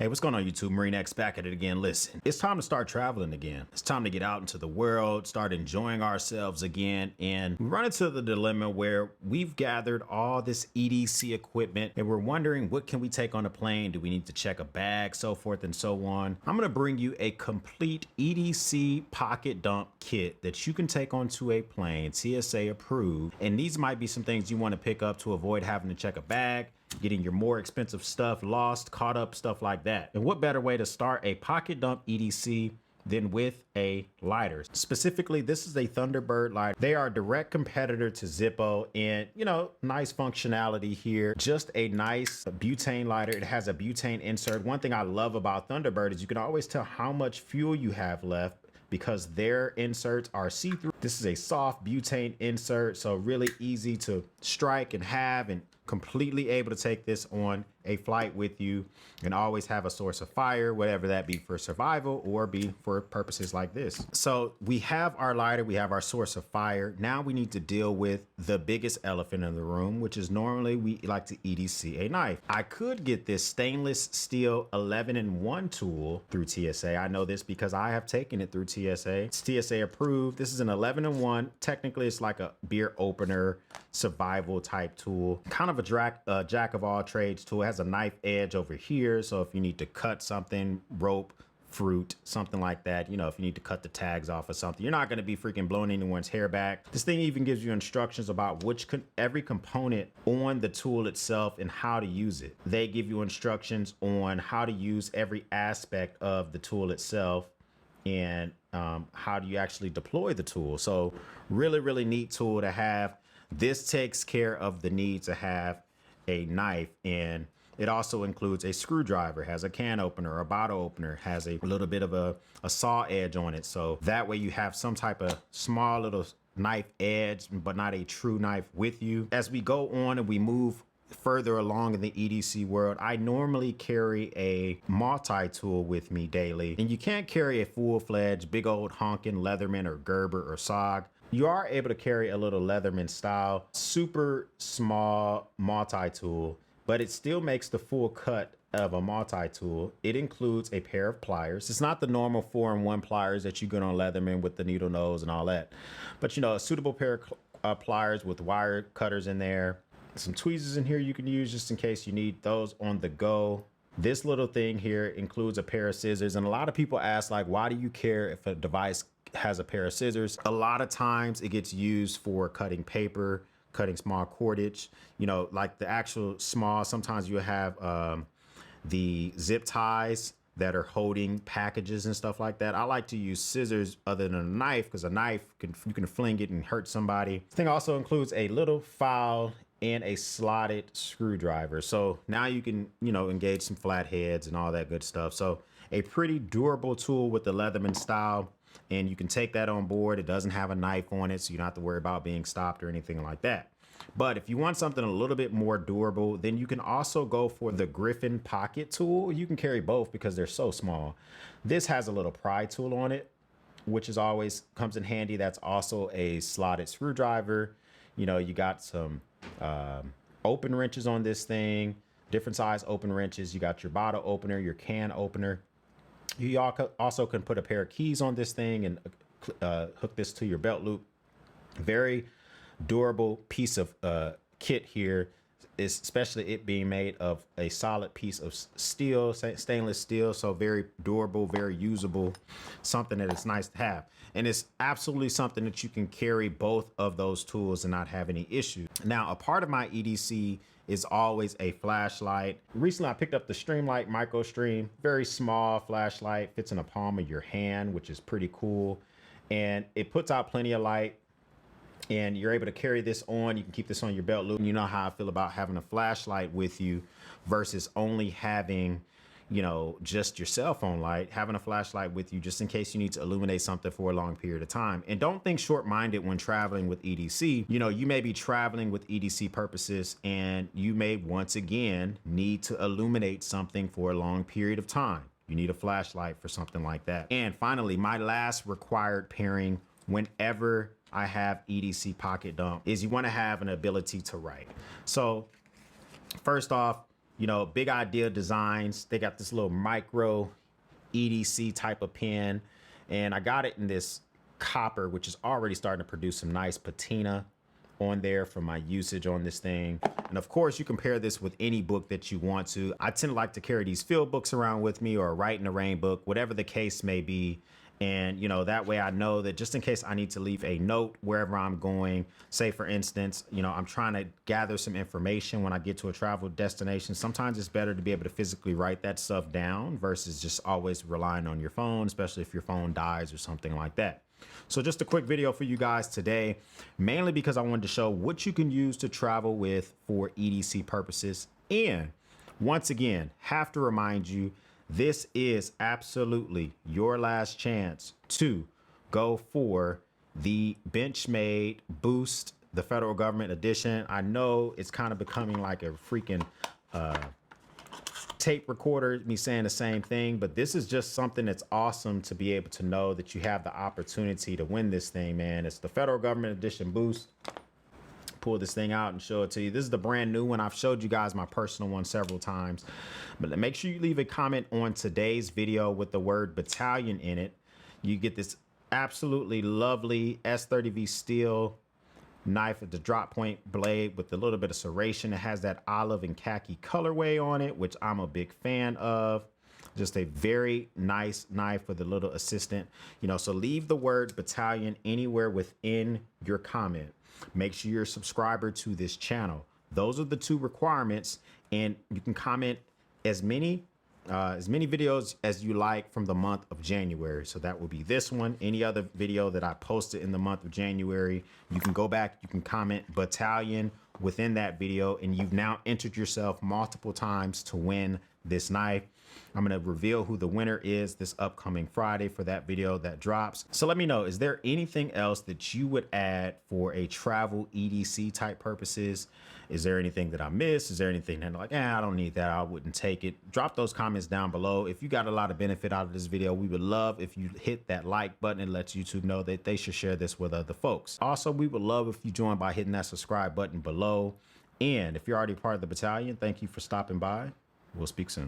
Hey, what's going on YouTube? Marine X back at it again. Listen, it's time to start traveling again. It's time to get out into the world, start enjoying ourselves again. And we run into the dilemma where we've gathered all this EDC equipment and we're wondering, what can we take on a plane? Do we need to check a bag, so forth and so on? I'm going to bring you a complete EDC pocket dump kit that you can take onto a plane, TSA approved. And these might be some things you want to pick up to avoid having to check a bag, getting your more expensive stuff lost, caught up, stuff like that. And what better way to start a pocket dump EDC than with a lighter? Specifically, this is a Thunderbird lighter. They are a direct competitor to Zippo and, nice functionality here. Just a nice butane lighter. It has a butane insert. One thing I love about Thunderbird is you can always tell how much fuel you have left because their inserts are see-through. This is a soft butane insert, so really easy to strike and have, and completely able to take this on a flight with you and always have a source of fire, whatever that be for survival or be for purposes like this. So we have our lighter, we have our source of fire. Now we need to deal with the biggest elephant in the room, which is normally we like to EDC a knife. I could get this stainless steel 11-in-1 tool through TSA. I know this because I have taken it through TSA. It's TSA approved. This is an 11-in-1. Technically, it's like a beer opener, survival type tool. Kind of a jack of all trades tool. It has a knife edge over here, so if you need to cut something, rope, fruit, something like that, if you need to cut the tags off or something, you're not going to be freaking blowing anyone's hair back. This thing even gives you instructions about every component on the tool itself and how to use it. They give you instructions on how to use every aspect of the tool itself and how do you actually deploy the tool. So really neat tool to have. This takes care of the need to have a knife, and it also includes a screwdriver, has a can opener, a bottle opener, has a little bit of a saw edge on it. So that way you have some type of small little knife edge, but not a true knife with you. As we go on and we move further along in the EDC world, I normally carry a multi-tool with me daily. And you can't carry a full-fledged big old honking Leatherman or Gerber or SOG. You are able to carry a little Leatherman style, super small multi-tool, but it still makes the full cut of a multi-tool. It includes a pair of pliers. It's not the normal 4-in-1 pliers that you get on Leatherman with the needle nose and all that, but a suitable pair of pliers with wire cutters in there. Some tweezers in here you can use just in case you need those on the go. This little thing here includes a pair of scissors, and a lot of people ask, like, why do you care if a device has a pair of scissors? A lot of times it gets used for cutting paper, cutting small cordage, like the actual small, sometimes you have the zip ties that are holding packages and stuff like that. I like to use scissors other than a knife because a knife, you can fling it and hurt somebody. This thing also includes a little file and a slotted screwdriver. So now you can, engage some flatheads and all that good stuff. So a pretty durable tool with the Leatherman style. And you can take that on board. It doesn't have a knife on it, so you don't have to worry about being stopped or anything like that. But if you want something a little bit more durable, then you can also go for the Griffin pocket tool. You can carry both because they're so small. This has a little pry tool on it, which is always comes in handy. That's also a slotted screwdriver. You got some open wrenches on this thing, different size open wrenches. You got your bottle opener, your can opener. You also can put a pair of keys on this thing and hook this to your belt loop. Very durable piece of kit here, especially it being made of a solid piece of steel, stainless steel. So very durable, very usable, something that is nice to have. And it's absolutely something that you can carry both of those tools and not have any issues. Now, a part of my EDC is always a flashlight. Recently, I picked up the Streamlight Micro Stream, very small flashlight, fits in the palm of your hand, which is pretty cool. And it puts out plenty of light, and you're able to carry this on. You can keep this on your belt loop. And you know how I feel about having a flashlight with you versus only having, just your cell phone light. Having a flashlight with you just in case you need to illuminate something for a long period of time. And don't think short-minded when traveling with EDC. You may be traveling with EDC purposes and you may once again need to illuminate something for a long period of time. You need a flashlight for something like that. And finally, my last required pairing whenever I have EDC pocket dump is you want to have an ability to write. So first off, You know, Big Idea Designs. They got this little micro EDC type of pen, and I got it in this copper, which is already starting to produce some nice patina on there from my usage on this thing. And of course, you can pair this with any book that you want to. I tend to like to carry these field books around with me, or a Write in the Rain book, whatever the case may be. And, you know, that way I know that just in case I need to leave a note wherever I'm going, say, for instance, you know, I'm trying to gather some information when I get to a travel destination. Sometimes it's better to be able to physically write that stuff down versus just always relying on your phone, especially if your phone dies or something like that. So just a quick video for you guys today, mainly because I wanted to show what you can use to travel with for EDC purposes. And once again, have to remind you, this is absolutely your last chance to go for the Benchmade Boost, the federal government edition. I know it's kind of becoming like a freaking tape recorder, me saying the same thing, but this is just something that's awesome to be able to know that you have the opportunity to win this thing, man. It's the federal government edition Boost. Pull this thing out and show it to you. This is the brand new one. I've showed you guys my personal one several times, but make sure you leave a comment on today's video with the word Battalion in it. You get this absolutely lovely S30V steel knife with the drop point blade with a little bit of serration. It has that olive and khaki colorway on it, which I'm a big fan of. Just a very nice knife with a little assistant, you know. So leave the word Battalion anywhere within your comment. Make sure you're a subscriber to this channel. Those are the two requirements, and you can comment as many videos as you like from the month of January. So that will be this one, any other video that I posted in the month of January. You can go back, you can comment Battalion within that video, and you've now entered yourself multiple times to win this knife. I'm going to reveal who the winner is this upcoming Friday for that video that drops. So let me know, is there anything else that you would add for a travel EDC type purposes? Is there anything that I missed? Is there anything that like, I don't need that, I wouldn't take it? Drop those comments down below. If you got a lot of benefit out of this video, we would love if you hit that like button and let YouTube know that they should share this with other folks. Also, we would love if you join by hitting that subscribe button below. And if you're already part of the Battalion, thank you for stopping by. We'll speak soon.